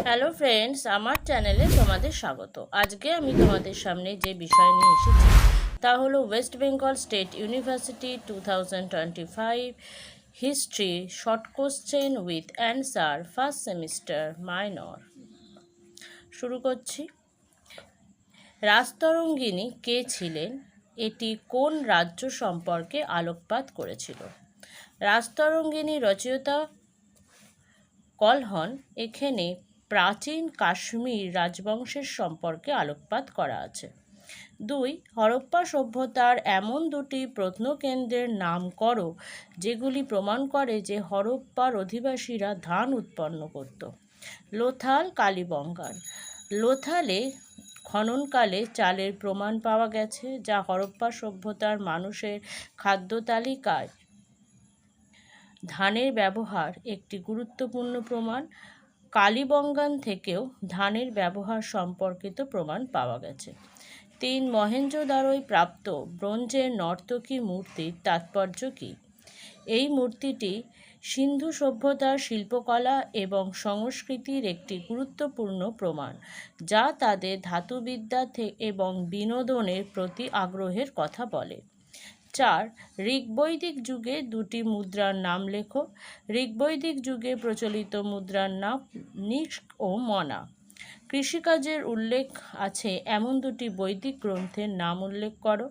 Hello friends, আমার চ্যানেলে তোমাদের স্বাগত। আজকে আমি তোমাদের সামনে যে বিষয় নিয়ে এসেছি তা হলো West Bengal state university 2025 history short question with answer first semester minor. শুরু করছি। রাজতরঙ্গিনী কে ছিলেন? এটি কোন রাজ্য সম্পর্কে আলোকপাত করেছিল? রাজতরঙ্গিনী রচয়িতা কলহন। এখানে প্রাচীন কাশ্মীর রাজবংশের সম্পর্কে আলোকপাত করা আছে। 2. হরপ্পা সভ্যতার এমন দুটি প্রত্নকেন্দ্রের নাম করো যেগুলি প্রমাণ করে যে হরপ্পার অধিবাসীরা ধান উৎপন্ন করত। লোথাল, কালীবঙ্গান। লোথালে খননকালে চালের প্রমাণ পাওয়া গেছে, যা হরপ্পা সভ্যতার মানুষের খাদ্য তালিকায় ধানের ব্যবহার একটি গুরুত্বপূর্ণ প্রমাণ। কালীবঙ্গান থেকেও ধানের ব্যবহার সম্পর্কিত প্রমাণ পাওয়া গেছে। 3. মহেঞ্জোদারোয় প্রাপ্ত ব্রোঞ্জের নর্তকী মূর্তির তাৎপর্য কী? এই মূর্তিটি সিন্ধু সভ্যতার শিল্পকলা এবং সংস্কৃতির একটি গুরুত্বপূর্ণ প্রমাণ, যা তাদের ধাতুবিদ্যা এবং বিনোদনের প্রতি আগ্রহের কথা বলে। 4. ঋগ্বৈদিক যুগে দুটি মুদ্রার নাম লেখো। ঋগ্বৈদিক যুগে প্রচলিত মুদ্রার নাম নিষ্ক ও মনা। কৃষিকাজের উল্লেখ আছে এমন দুটি বৈদিক গ্রন্থের নাম উল্লেখ করো।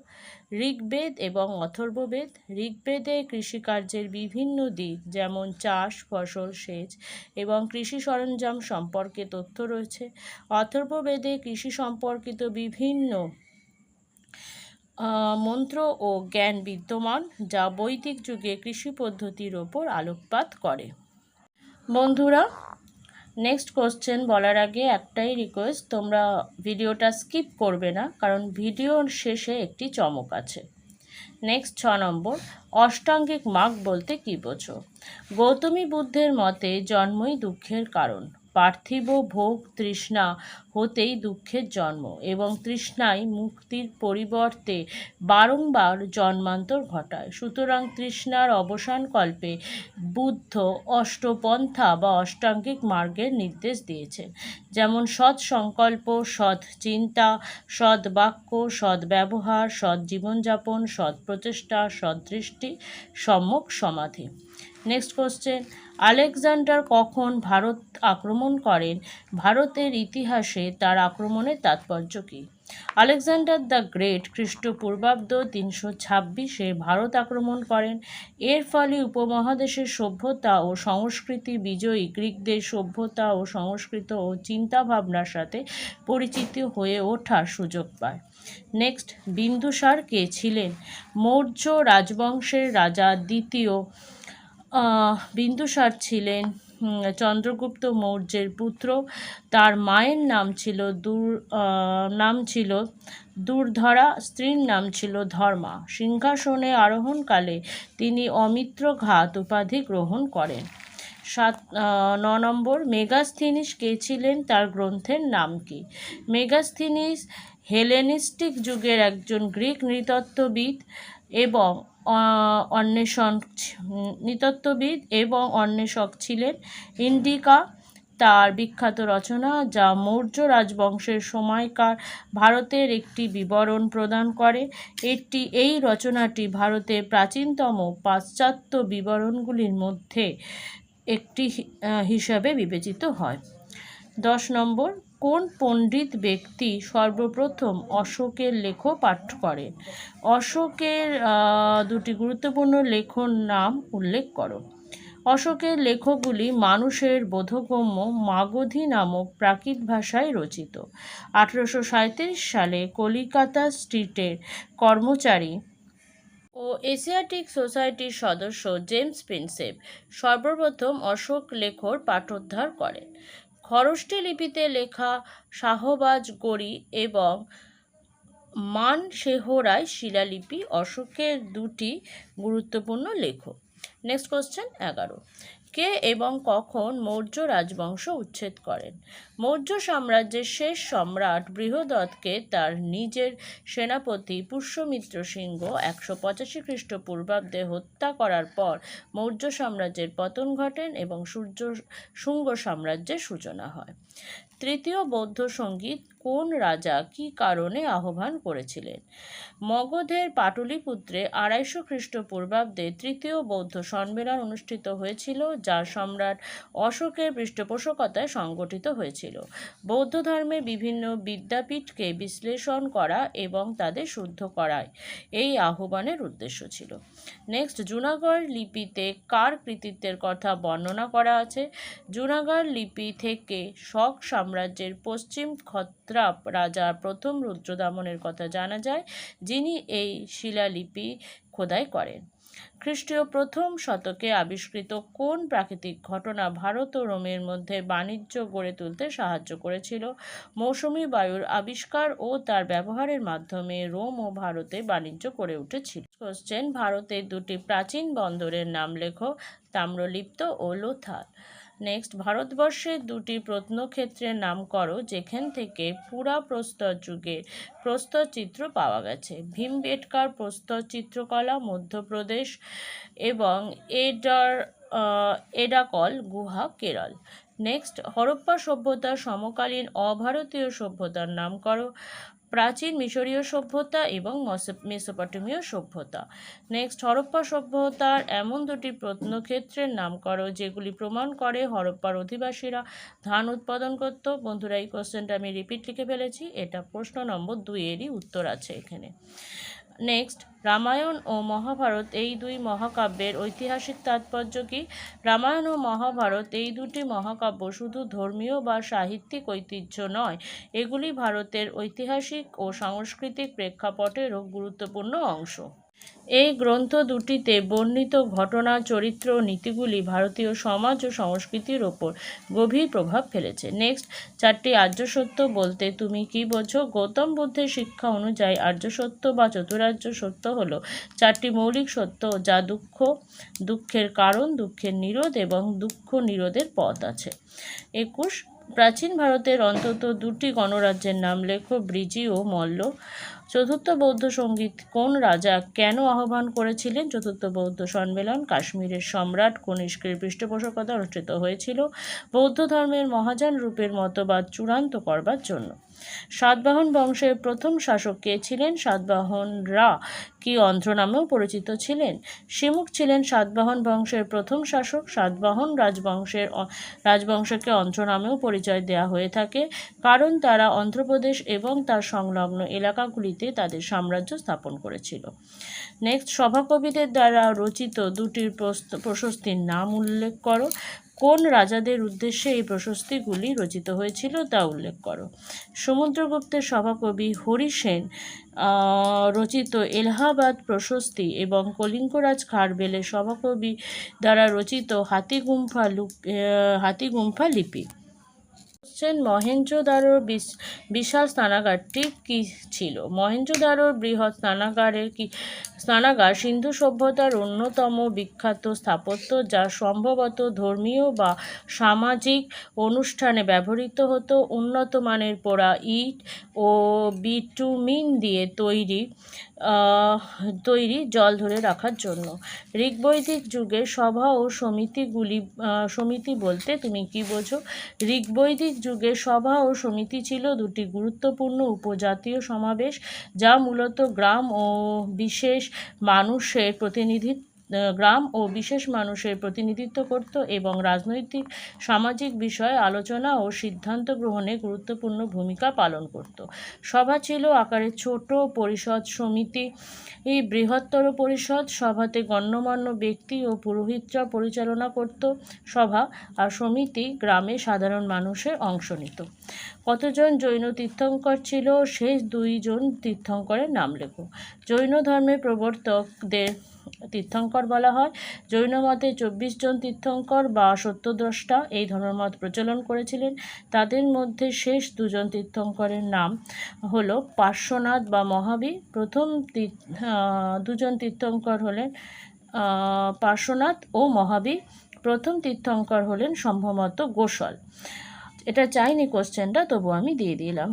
ঋগ্বেদ এবং অথর্ববেদ। ঋগ্বেদে কৃষিকার্যের বিভিন্ন দিক যেমন চাষ, ফসল, সেচ এবং কৃষি সরঞ্জাম সম্পর্কে তথ্য রয়েছে। অথর্ববেদে কৃষি সম্পর্কিত বিভিন্ন মন্ত্র ও জ্ঞান বিদ্যমান, যা বৈদিক যুগে কৃষি পদ্ধতির ওপর আলোকপাত করে। বন্ধুরা, নেক্সট কোশ্চেন বলার আগে একটাই রিকোয়েস্ট, তোমরা ভিডিওটা স্কিপ করবে না, কারণ ভিডিওর শেষে একটি চমক আছে। নেক্সট 6 নম্বর, অষ্টাঙ্গিক মাগ বলতে কী বোঝো? গৌতমী বুদ্ধের মতে জন্মই দুঃখের কারণ। পার্থিব ভোগ তৃষ্ণা হতেই দুঃখের জন্ম, এবং তৃষ্ণাই মুক্তির পরিবর্তে বারংবার জন্মান্তর ঘটায়। সুতরাং তৃষ্ণার অবসানকল্পে বুদ্ধ অষ্টপন্থা বা অষ্টাঙ্গিক মার্গের নির্দেশ দিয়েছেন, যেমন সৎ সংকল্প, সৎ চিন্তা, সৎ বাক্য, সৎ ব্যবহার, সৎ জীবনযাপন, সৎ প্রচেষ্টা, সৎ দৃষ্টি, সম্যক সমাধি। নেক্সট কোশ্চেন, আলেকজান্ডার কখন ভারত আক্রমণ করেন? ভারতের ইতিহাসে তার আক্রমণের তাৎপর্য কী? আলেকজান্ডার দ্য গ্রেট খ্রিস্টপূর্বাব্দ 326-এ ভারত আক্রমণ করেন। এর ফলে উপমহাদেশের সভ্যতা ও সংস্কৃতি বিজয়ী গ্রিকদের সভ্যতা ও সংস্কৃতি ও চিন্তাভাবনার সাথে পরিচিত হয়ে ওঠার সুযোগ পায়। নেক্সট, বিন্দুসার কে ছিলেন? মৌর্য রাজবংশের রাজা দ্বিতীয় বিন্দুসার ছিলেন চন্দ্রগুপ্ত মৌর্যের পুত্র। তার মায়ের নাম ছিল দুর্ধরা, স্ত্রীর নাম ছিল ধর্মা। সিংহাসনে আরোহণকালে তিনি অমিত্রঘাত উপাধি গ্রহণ করেন। 9 নম্বর, মেগাস্থিনিস কে ছিলেন? তার গ্রন্থের নাম কি? মেগাস্থিনিস হেলেনিস্টিক যুগের একজন গ্রিক নৃতত্ত্ববিদ এবং অন্বেষক ছিলেন। ইন্ডিকা তার বিখ্যাত রচনা, যা মৌর্য রাজবংশের সময়কার ভারতের একটি বিবরণ প্রদান করে। এই রচনাটি ভারতের প্রাচীনতম পাশ্চাত্য বিবরণগুলির মধ্যে একটি হিসাবে বিবেচিত হয়। 10 নম্বর, কোন পণ্ডিত ব্যক্তি সর্বপ্রথম অশোকের লেখ পাঠ করেন? অশোকের দুটি গুরুত্বপূর্ণ লেখর নাম উল্লেখ করো। অশোকের লেখগুলি মানুষের বোধগম্য মাগধী নামক প্রাকৃত ভাষায় রচিত। 1837 সালে কলিকাতা স্ট্রিটের কর্মচারী ও এশিয়াটিক সোসাইটির সদস্য জেমস প্রিন্সেপ সর্বপ্রথম অশোক লেখর পাঠোদ্ধার করেন। খরষ্টি লিপিতে লেখা শাহবাজ গড়ি এবং মানসেহরায় শিলালিপি অশোকের দুটি গুরুত্বপূর্ণ লেখ। নেক্সট কোশ্চেন 11, কে এবং কখন মৌর্য রাজবংশ উচ্ছেদ করেন? মৌর্য সাম্রাজ্যের শেষ সম্রাট বৃহদত্তকে তার নিজের সেনাপতি পুষ্যমিত্র সিংহ 185 খ্রিস্টপূর্বাব্দে হত্যা করার পর মৌর্য সাম্রাজ্যের পতন ঘটেন এবং শুঙ্গ সাম্রাজ্যের সূচনা হয়। তৃতীয় বৌদ্ধ সঙ্গীত কোন রাজা কী কারণে আহ্বান করেছিলেন? মগধের পাটলিপুত্রে 250 খ্রিস্টপূর্বাব্দে তৃতীয় বৌদ্ধ সম্মেলন অনুষ্ঠিত হয়েছিল, যা সম্রাট অশোকের পৃষ্ঠপোষকতায় সংগঠিত হয়েছিল। বৌদ্ধ ধর্মের বিভিন্ন বিদ্যাপীঠকে বিশ্লেষণ করা এবং তাদের শুদ্ধ করাই এই আহ্বানের উদ্দেশ্য ছিল। নেক্সট, জুনাগড় লিপিতে কার কৃতিত্বের কথা বর্ণনা করা আছে? জুনাগড় লিপি থেকে শক সাম্রাজ্যের পশ্চিম ক্ষত্রাপ রাজা প্রথম রুদ্রদামনের কথা জানা যায়, যিনি এই শিলালিপি খোদাই করেন। খ্রিস্টীয় প্রথম শতকে আবিষ্কৃত কোন প্রাকৃতিক ঘটনা ভারত ও রোমের মধ্যে বাণিজ্য গড়ে তুলতে সাহায্য করেছিল? মৌসুমী বায়ুর আবিষ্কার ও তার ব্যবহারের মাধ্যমে রোম ও ভারতে বাণিজ্য গড়ে উঠেছিল। কোশ্চেন, ভারতের দুটি প্রাচীন বন্দরের নাম লেখো। তাম্রলিপ্ত ও লোথাল। নেক্সট, ভারতবর্ষের দুটি প্রত্নক্ষেত্রের নাম করো যেখান থেকে পুরাপ্রস্তর যুগের প্রস্তর চিত্র পাওয়া গেছে। ভীমবেটকার প্রস্তর চিত্রকলা, মধ্যপ্রদেশ, এবং এডাকল গুহা, কেরল। নেক্সট, হরপ্পা সভ্যতার সমকালীন অভারতীয় সভ্যতার নাম করো। প্রাচীন মিশরীয় সভ্যতা এবং মেসোপটেমীয় সভ্যতা। নেক্সট, হরপ্পা সভ্যতার এমন দুটি প্রত্নক্ষেত্রের নাম করো যেগুলি প্রমাণ করে হরপ্পার অধিবাসীরা ধান উৎপাদন করত। বন্ধুরা, এই কোশ্চেনটা আমি রিপিট লিখে ফেলেছি, এটা প্রশ্ন নম্বর 2-এরই উত্তর আছে এখানে। নেক্সট, রামায়ণ ও মহাভারত এই দুই মহাকাব্যের ঐতিহাসিক তাৎপর্য কী? রামায়ণ ও মহাভারত এই দুটি মহাকাব্য শুধু ধর্মীয় বা সাহিত্যিক ঐতিহ্য নয়, এগুলি ভারতের ঐতিহাসিক ও সাংস্কৃতিক প্রেক্ষাপটেরও গুরুত্বপূর্ণ অংশ। এই গ্রন্থ দুটিতে বর্ণিত ঘটনা, চরিত্র ও নীতিগুলি ভারতীয় সমাজ ও সংস্কৃতির ওপর গভীর প্রভাব ফেলেছে। নেক্সট, 4টি আর্য সত্য বলতে তুমি কি বোঝো? গৌতম বুদ্ধের শিক্ষা অনুযায়ী আর্য সত্য বা চতুরার্য সত্য হলো 4টি মৌলিক সত্য, যা দুঃখের কারণ, দুঃখের নিরোধ এবং দুঃখ নিরোধের পথ আছে। 21, প্রাচীন ভারতের অন্তত 2টি গণরাজ্যের নাম লেখো। ব্রিজি ও মল্ল। চতুর্থ বৌদ্ধ সঙ্গীত কোন রাজা কেন আহ্বান করেছিলেন? চতুর্থ বৌদ্ধ সম্মেলন কাশ্মীরের সম্রাট কনিষ্কের পৃষ্ঠপোষকতা অনুষ্ঠিত হয়েছিল বৌদ্ধ ধর্মের মহাযান রূপের মতবাদ চূড়ান্ত করবার জন্য। সাতবাহন বংশের প্রথম শাসক কে ছিলেন? সাতবাহনরা কি অন্ধ্র নামেও পরিচিত ছিলেন? শিমুক ছিলেন সাতবাহন বংশের প্রথম শাসক। সাতবাহন রাজবংশকে অন্ধ্র নামেও পরিচয় দেওয়া হয়ে থাকে, কারণ তারা অন্ধ্রপ্রদেশ এবং তার সংলগ্ন এলাকাগুলিতে তাদের সাম্রাজ্য স্থাপন করেছিল। নেক্সট, সভাকবিদের দ্বারা রচিত 2টি প্রশস্তির নাম উল্লেখ করো। কোন রাজাদের উদ্দেশ্যে এই প্রশস্তিগুলি রচিত হয়েছিল তা উল্লেখ করো। সমুদ্রগুপ্তের সভাকবি হরিসেন রচিত এলাহাবাদ প্রশস্তি এবং কলিঙ্গরাজ খারবেলের সভাকবি দ্বারা রচিত হাতিগুম্ফা লিপি। মহেঞ্জোদারোর বিশাল স্নানাগারটি কী ছিল? মহেঞ্জোদারোর বৃহৎ স্নানাগার সিন্ধু সভ্যতার অন্যতম বিখ্যাত স্থাপত্য, যা সম্ভবত ধর্মীয় বা সামাজিক অনুষ্ঠানে ব্যবহৃত হতো। উন্নত মানের পোড়া ইট ও বিটুমিন দিয়ে তৈরি জল ধরে রাখার জন্য। ঋগ্বৈদিক যুগের সভা ও সমিতি বলতে তুমি কি বোঝো? ঋগ্বৈদিক যুগের সভা ও সমিতি ছিল 2টি গুরুত্বপূর্ণ উপজাতীয় সমাবেশ, যা মূলত গ্রাম ও বিশেষ মানুষের প্রতিনিধিত্ব করত এবং রাজনৈতিক সামাজিক বিষয়ে আলোচনা ও সিদ্ধান্ত গ্রহণে গুরুত্বপূর্ণ ভূমিকা পালন করত। সভা ছিল আকারে ছোট, পরিষদ সমিতি বৃহত্তর পরিষদ। সভাতে গণ্যমান্য ব্যক্তি ও পুরোহিতরা পরিচালনা করত সভা, আর সমিতি গ্রামে সাধারণ মানুষের অংশ নিত। কতজন জৈন তীর্থঙ্কর ছিল? শেষ 2 জন তীর্থঙ্করের নাম লেখো। জৈন ধর্মের প্রবর্তকদের তীর্থঙ্কর বলা হয়। জৈন মতে 24 জন তীর্থঙ্কর বা সত্যদ্রষ্টা এই ধর্মমত প্রচলন করেছিলেন। তাদের মধ্যে শেষ 2 জন তীর্থঙ্করের নাম হলো পার্শ্বনাথ বা মহাবীর। প্রথম 2 জন তীর্থঙ্কর হলেন পার্শ্বনাথ ও মহাবীর। প্রথম তীর্থঙ্কর হলেন সম্ভবত গোসল। এটা চাইনি কোশ্চেনটা, তবু আমি দিয়ে দিলাম।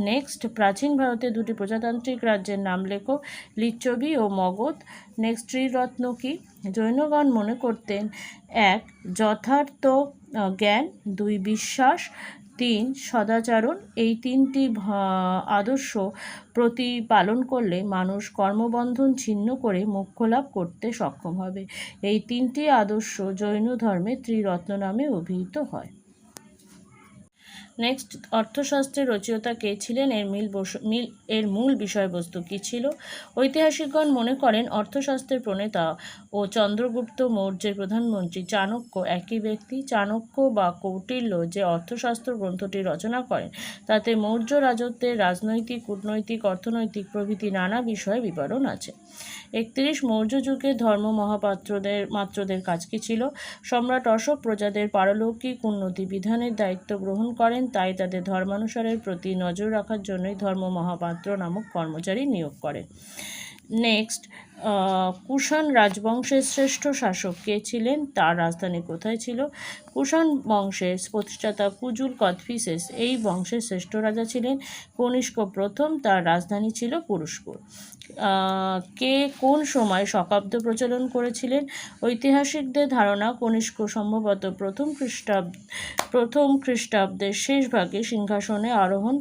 নেক্সট, প্রাচীন ভারতের দুটি প্রজাতান্ত্রিক রাজ্যের নাম লেখো, লিচ্ছবি ও মগধ। নেক্সট, ত্রিরত্ন কি? জৈনগণ মনে করতেন 1 যথার্থ জ্ঞান, 2 বিশ্বাস, 3 সদাচরণ। এই 3টি আদর্শ প্রতিপালন করলে মানুষ কর্মবন্ধন ছিন্ন করে মোক্ষ লাভ করতে সক্ষম হবে। এই 3টি আদর্শ জৈন ধর্মে ত্রিরত্ন নামে অভিহিত হয়। নেক্সট, অর্থশাস্ত্রের রচয়িতা কে ছিলেন? এর মূল বিষয়বস্তু কী ছিল? ঐতিহাসিকগণ মনে করেন অর্থশাস্ত্রের প্রণেতা ও চন্দ্রগুপ্ত মৌর্যের প্রধানমন্ত্রী চাণক্য একই ব্যক্তি। চাণক্য বা কৌটিল্য যে অর্থশাস্ত্র গ্রন্থটি রচনা করেন তাতে মৌর্য রাজত্বের রাজনৈতিক, কূটনৈতিক, অর্থনৈতিক প্রভৃতি নানা বিষয়ে বিবরণ আছে। 31 মৌর্য যুগে ধর্ম মাত্রদের কাজ কী ছিল? সম্রাট অশোক প্রজাদের পারলৌকিক উন্নতি বিধানের দায়িত্ব গ্রহণ করেন, তাই তাদের ধর্মানুসারের প্রতি নজর রাখার জন্যই ধর্ম মহাপাত্র নামক কর্মচারী নিয়োগ করেন। নেক্সট, কুষাণ রাজবংশের শ্রেষ্ঠ শাসক কে ছিলেন? তার রাজধানী কোথায় ছিল? কুষাণ বংশের প্রতিষ্ঠাতা কুজুল কদফিসেস এই বংশের শ্রেষ্ঠ রাজা ছিলেন। কনিষ্ক প্রথম, তার রাজধানী ছিল পুরুষ্পুর। কে কোন সময় শকাব্দ প্রচলন করেছিলেন? ঐতিহাসিকদের ধারণা কনিষ্ক সম্ভবত প্রথম খ্রিস্টাব্দের শেষ ভাগে সিংহাসনে আরোহণ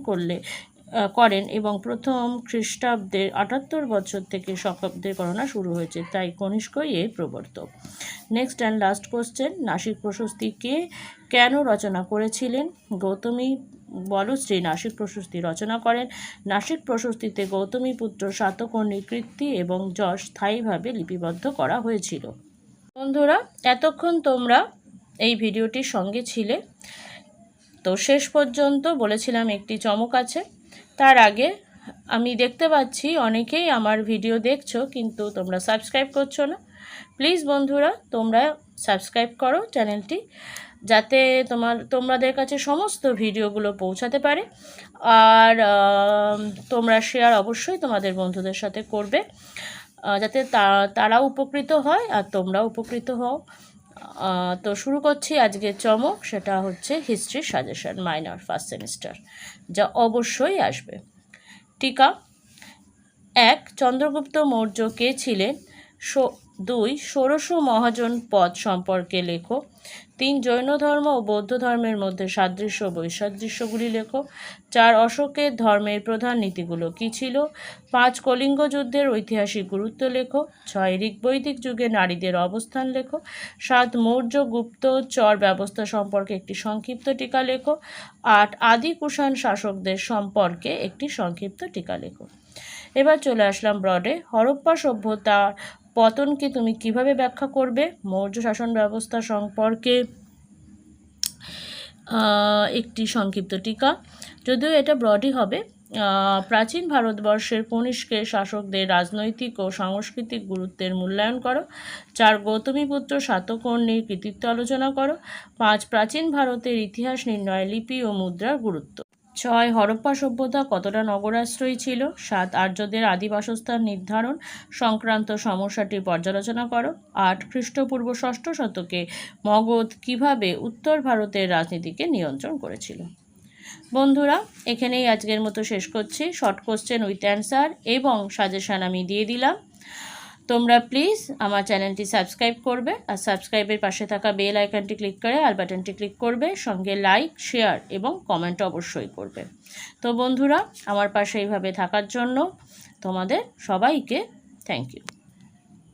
করেন এবং প্রথম খ্রিস্টাব্দের 78 বছর থেকে শকাব্দের গণনা শুরু হয়েছে, তাই কনিষ্কই এর প্রবর্তক। Next and last question, Nashik প্রশস্তি কে কেন রচনা করেছিলেন? গৌতমী বলশ্রী নাসিক প্রশস্তি রচনা করেন। নাসিক প্রশস্তিতে গৌতমী পুত্র শাতকর্ণীর কীর্তি এবং যশ স্থায়ীভাবে লিপিবদ্ধ করা হয়েছিল। বন্ধুরা, এতক্ষণ তোমরা এই ভিডিওটির সঙ্গে ছিলে, তো শেষ পর্যন্ত বলেছিলাম একটি চমক আছে। তার আগে আমি দেখতে পাচ্ছি অনেকেই আমার ভিডিও দেখছো কিন্তু তোমরা সাবস্ক্রাইব করছো না। প্লিজ বন্ধুরা, তোমরা সাবস্ক্রাইব করো চ্যানেলটি, যাতে তোমাদের কাছে সমস্ত ভিডিওগুলো পৌঁছাতে পারে। আর তোমরা শেয়ার অবশ্যই তোমাদের বন্ধুদের সাথে করবে, যাতে তারাও উপকৃত হয় আর তোমরাও উপকৃত হও। তো শুরু করছি আজকের চমক, সেটা হচ্ছে history suggestion minor first semester, যা অবশ্যই আসবে। টিকা 1 চন্দ্রগুপ্ত মৌর্য কে ছিলেন? 2 ষোড়শ মহাজন পদ সম্পর্কে লেখো। 3 জৈন ধর্ম ও বৌদ্ধ ধর্মের মধ্যে সাদৃশ্য বৈসাদৃশ্যগুলি লেখো। 4 অশোকের ধর্মের প্রধান নীতিগুলো কী ছিল? 5 কলিঙ্গ যুদ্ধের ঐতিহাসিক গুরুত্ব লেখো। 6 ঋগ্বৈদিক যুগে নারীদের অবস্থান লেখো। 7 মৌর্য গুপ্ত চর ব্যবস্থা সম্পর্কে একটি সংক্ষিপ্ত টিকা লেখো। 8 আদি কুষাণ শাসকদের সম্পর্কে একটি সংক্ষিপ্ত টিকা লেখো। এবার চলে আসলাম ব্রডে। হরপ্পা সভ্যতার পতনকে তুমি কিভাবে ব্যাখ্যা করবে? মৌর্য শাসন ব্যবস্থা সম্পর্কে একটি সংক্ষিপ্ত টিকা, যদিও এটা ব্রডই হবে। প্রাচীন ভারতবর্ষের কনিষ্কের শাসকদের রাজনৈতিক ও সাংস্কৃতিক গুরুত্বের মূল্যায়ন করো। 4 গৌতমীপুত্র শাতকর্ণীর কৃতিত্ব আলোচনা করো। 5 প্রাচীন ভারতের ইতিহাস নির্ণয়ে লিপি ও মুদ্রার গুরুত্ব। 6 হরপ্পা সভ্যতা কতটা নগরাশ্রয়ী ছিল? 7 আর্যদের আদি বাসস্থান নির্ধারণ সংক্রান্ত সমস্যাটি পর্যালোচনা করো। 8 খ্রিস্টপূর্ব 6ষ্ঠ শতকে মগধ কিভাবে উত্তর ভারতের রাজনীতিকে নিয়ন্ত্রণ করেছিল। বন্ধুরা, এখানেই আজকের মতো শেষ করছি। শর্ট কোশ্চেন উইথ অ্যান্সার এবং সাজেশান আমি দিয়ে দিলাম। তোমরা প্লিজ আমার চ্যানেলটি সাবস্ক্রাইব করবে আর সাবস্ক্রাইবের পাশে থাকা বেল আইকনটি ক্লিক করে অল বাটনটি ক্লিক করবে, সঙ্গে লাইক, শেয়ার এবং কমেন্ট অবশ্যই করবে। তো বন্ধুরা, আমার পাশে এইভাবে থাকার জন্য তোমাদের সবাইকে থ্যাংক ইউ।